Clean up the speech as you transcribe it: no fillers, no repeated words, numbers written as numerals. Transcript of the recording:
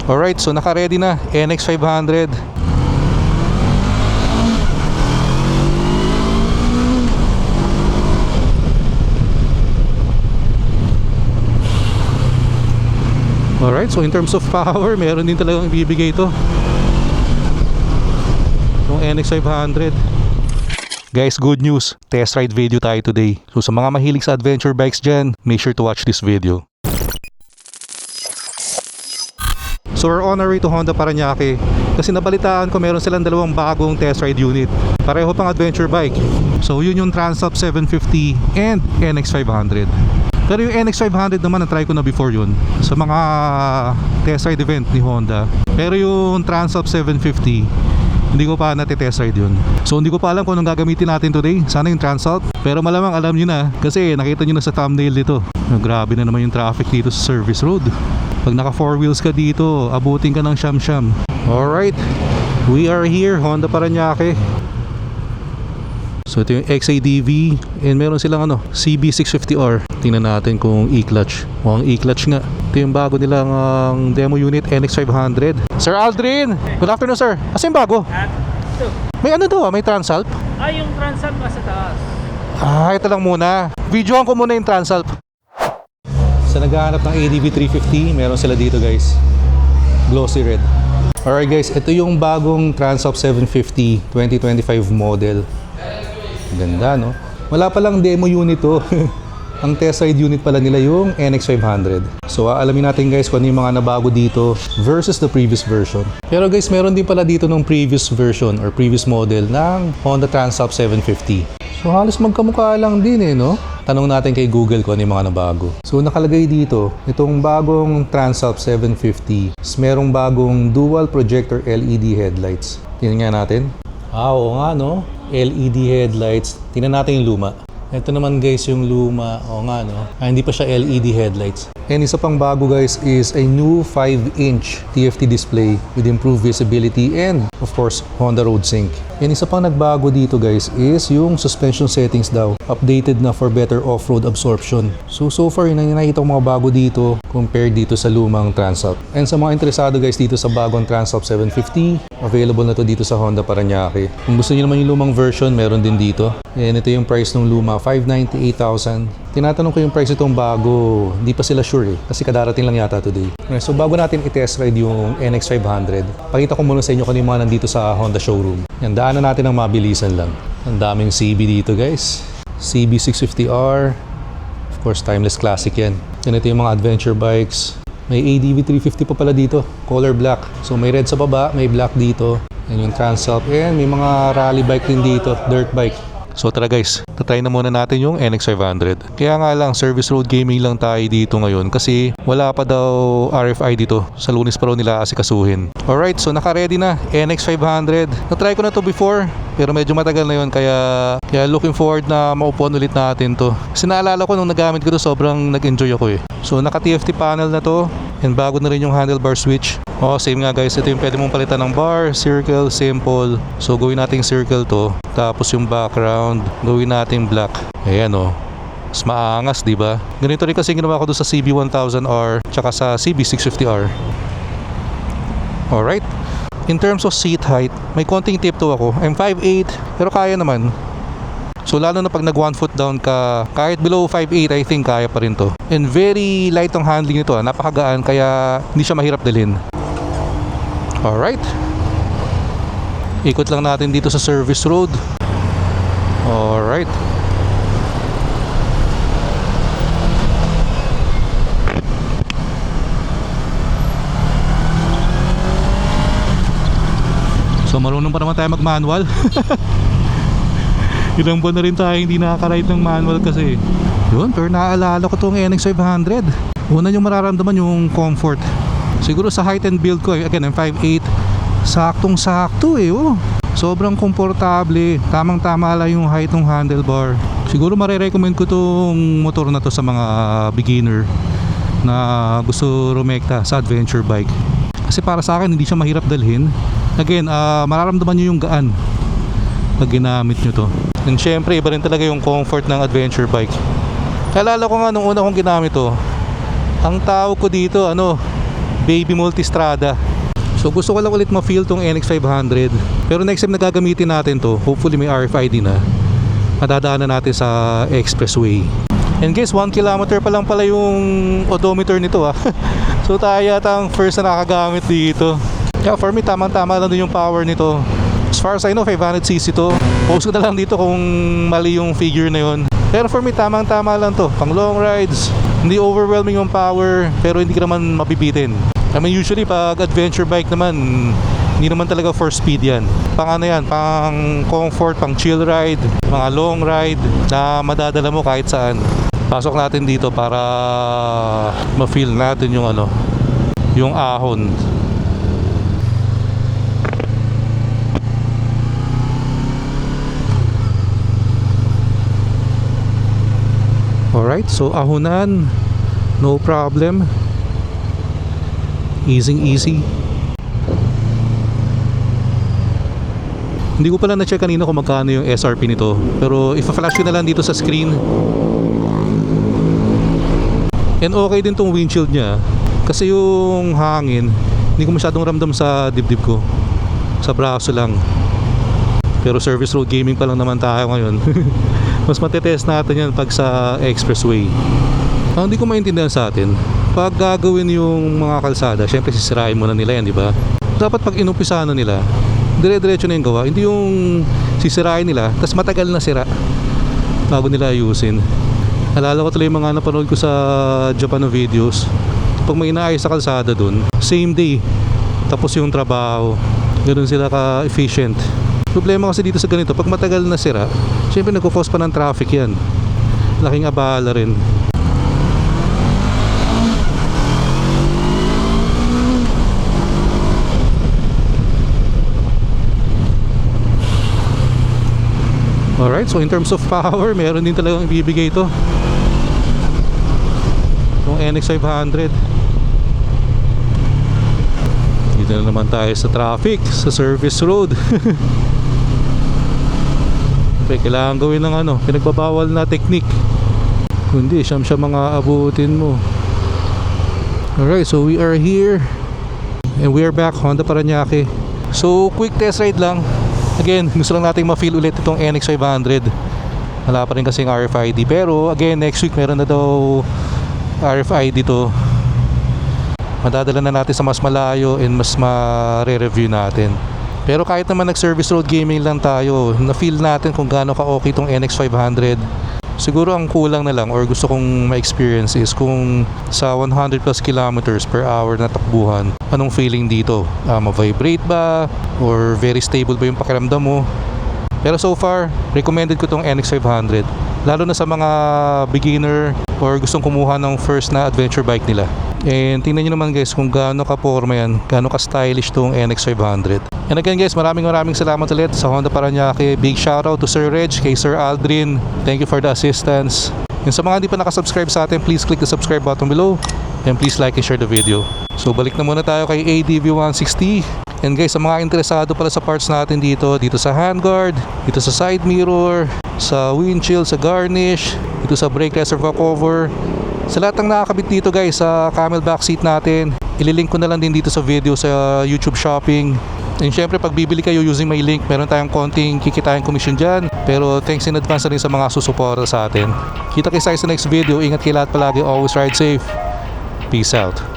Alright, so naka-ready na NX500. Alright, so in terms of power, meron din talagang ibibigay ito, yung NX500. Guys, good news, test ride video tayo today. So sa mga mahilig sa adventure bikes dyan, make sure to watch this video. So we're on our way to Honda Parañaque kasi nabalitaan ko meron silang dalawang bagong test ride unit. Pareho pang adventure bike. So yun yung Transalp 750 and NX500. Pero yung NX500 naman na-try ko na before yun sa mga test ride event ni Honda. Pero yung Transalp 750, hindi ko pa natitest ride yun. So hindi ko pa alam kung anong gagamitin natin today. Sana yung Transalp. Pero malamang alam nyo na kasi nakita nyo na sa thumbnail dito. Grabe na naman yung traffic dito sa service road. Pag naka 4 wheels ka dito, abutin ka ng siyam-siyam. Alright, we are here, Honda Parañaque. So ito yung XADV and meron silang CB650R. Tingnan natin kung e-clutch. Mukhang e-clutch nga. Ito yung bago nilang demo unit NX500. Sir Aldrin! Good afternoon, sir. Asa yung bago? Ito. May to may Transalp? Yung Transalp nasa taas. Ito lang muna. Videoan ko muna yung Transalp. Sa naghahanap ng ADV 350, meron sila dito guys. Glossy red. Alright guys, ito yung bagong Transalp 750 2025 model. Ganda no? Wala palang demo unit to. Ang test ride unit pala nila yung NX500. So aalamin natin guys kung ano yung mga nabago dito versus the previous version. Pero guys, meron din pala dito ng previous version or previous model ng Honda Transalp 750. So halos magkamukha lang din no? Tanong natin kay Google kung ano yung mga nabago. So nakalagay dito, itong bagong Transalp 750 merong bagong dual projector LED headlights. Tingnan nga natin. Oo nga no, LED headlights. Tingnan natin yung luma. Ito naman guys yung luma. Oo nga no, hindi pa siya LED headlights. And isa pang bago guys is a new 5-inch TFT display with improved visibility and of course Honda Road Sync. And isa pang nagbago dito guys is yung suspension settings daw. Updated na for better off-road absorption. So far yun ang nakikita ko mga bago dito compared dito sa lumang Transalp. And sa mga interesado guys dito sa bagong Transalp 750, available na to dito sa Honda Parañaque. Kung gusto niyo naman yung lumang version, meron din dito. And ito yung price ng luma, 598,000. Tinatanong ko yung price itong bago, hindi pa sila sure kasi kadarating lang yata today. Okay, so bago natin i-test ride yung NX500, pakita ko muna sa inyo kung yung mga nandito sa Honda showroom. Yan, daanan natin ng mabilisan lang. Ang daming CB dito guys. CB650R, of course timeless classic yan. Yan, ito yung mga adventure bikes. May ADV 350 pa pala dito, color black. So may red sa baba, may black dito. Yan yung Transalp, and may mga rally bike din dito, dirt bike. So tara guys, tatry na muna natin yung NX500. Kaya nga lang, service road gaming lang tayo dito ngayon kasi wala pa daw RFI dito. Sa Lunes pa raw nila asikasuhin. Alright, so naka-ready na NX500. Na-try ko na to before, pero medyo matagal na yun, kaya looking forward na maupuan ulit natin to. Kasi naalala ko nung nagamit ko to, sobrang nag-enjoy ako So naka-TFT panel na to, and bago na rin yung handlebar switch. Same nga guys, ito yung pwede mong palitan ng bar, circle, simple. So gawin nating circle to, tapos yung background gawin nating black. Ayan mas maangas, di ba? Ganito rin kasi ginawa ko doon sa CB1000R tsaka sa CB650R. Alright, in terms of seat height, may konting tiptoe ako. I'm 5'8", pero kaya naman. So lalo na pag nag 1 foot down ka, kahit below 5'8", I think kaya pa rin to. And very light ang handling nito, napakagaan, kaya hindi siya mahirap dalhin. Alright, ikot lang natin dito sa service road. Alright, so marunong pa naman tayo mag manual. Ilang buwan na rin tayo hindi nakaka-ride ng manual kasi yun, pero naaalala ko itong NX500. Una yung mararamdaman yung comfort. Siguro sa height and build ko, again, I'm 5'8", saktong-sakto sobrang komportable. Tamang-tama lang yung height ng handlebar. Siguro marirecommend ko itong motor na to sa mga beginner na gusto rumekta sa adventure bike. Kasi para sa akin, hindi siya mahirap dalhin. Again, mararamdaman nyo yung gaan pag ginamit nyo to. And syempre, iba rin talaga yung comfort ng adventure bike. Kalala ko nga nung una kong ginamit to, ang tawag ko dito, Baby Multistrada. So gusto ko lang ulit ma-feel tong NX500. Pero next time na gagamitin natin to, hopefully may RFID na, madadaanan natin sa expressway. And guys, 1 kilometer pa lang pala yung odometer nito ah. So tayo yata ang first na nakagamit dito. Yeah, for me tamang-tama lang din yung power nito. As far as I know, 500cc to. Post ko na lang dito kung mali yung figure na yun. Pero for me tamang-tama lang to. Pang long rides, hindi overwhelming yung power, pero hindi ka naman mabibitin. I mean, usually pag adventure bike naman, hindi naman talaga for speed yan. Pang ano yan, pang comfort, pang chill ride, mga long ride na madadala mo kahit saan. Pasok natin dito para ma-feel natin yung ano, yung ahon. Alright, so ahonan, no problem. Easy. Hindi ko pala na-check kanina kung magkano yung SRP nito. Pero ipa-flash ko na lang dito sa screen. And okay din tong windshield niya. Kasi yung hangin, hindi ko masyadong ramdam sa dibdib ko. Sa braso lang. Pero service road gaming pa lang naman tayo ngayon. Mas matetest natin yan pag sa expressway. Hindi ko maintindihan sa atin. Pag gagawin yung mga kalsada, syempre sisirain muna nila yan, di ba? Dapat pag inumpisa na nila, dire-diretso na yung gawa. Hindi yung sisirain nila, tas matagal na sira bago nila ayusin. Alala ko tuloy yung mga napanood ko sa Japan na videos. Pag may inaayos sa kalsada dun, same day, tapos yung trabaho. Ganun sila ka-efficient. Problema kasi dito sa ganito, pag matagal na sira, syempre nagko-cause pa ng traffic yan. Laking abala rin. Alright, so in terms of power, meron din talagang ibibigay ito. Yung NX500. Dito na naman tayo sa traffic, sa service road. Okay, kailangan gawin ng ano, pinagbabawal na technique. Kundi, siyam mga abutin mo. Alright, so we are here. And we are back, Honda Paranaque. So, quick test ride lang. Again, gusto lang natin ma-feel ulit itong NX500. Wala pa rin kasing RFID. Pero again, next week meron na daw RFID to. Madadala na natin sa mas malayo and mas ma-re-review natin. Pero kahit naman nag-service road gaming lang tayo, na-feel natin kung gaano ka-okay itong NX500. Siguro ang kulang na lang or gusto kong ma-experience is kung sa 100 plus kilometers per hour na takbuhan, anong feeling dito? Ma-vibrate ba? Or very stable ba yung pakiramdam mo? Pero so far, recommended ko tong NX500. Lalo na sa mga beginner or gustong kumuha ng first na adventure bike nila. And tingnan nyo naman guys kung gaano ka-forma yan, gaano ka-stylish tong NX500. And again guys, maraming salamat ulit sa Honda Paranaque. Big shoutout to Sir Reg, kay Sir Aldrin. Thank you for the assistance. And sa mga hindi pa nakasubscribe sa atin, please click the subscribe button below. And please like and share the video. So balik na muna tayo kay ADV160. And guys, sa mga interesado pala sa parts natin dito sa handguard, dito sa side mirror, sa windshield, sa garnish, dito sa brake reservoir cover, sa lahat ng nakakabit dito guys sa camelback seat natin, ililink ko na lang din dito sa video sa YouTube Shopping. And syempre pag bibili kayo using my link, meron tayong konting kikitayang commission dyan. Pero thanks in advance na rin sa mga susuporta sa atin. Kita kayo sa next video. Ingat kayo lahat palagi. Always ride safe. Peace out.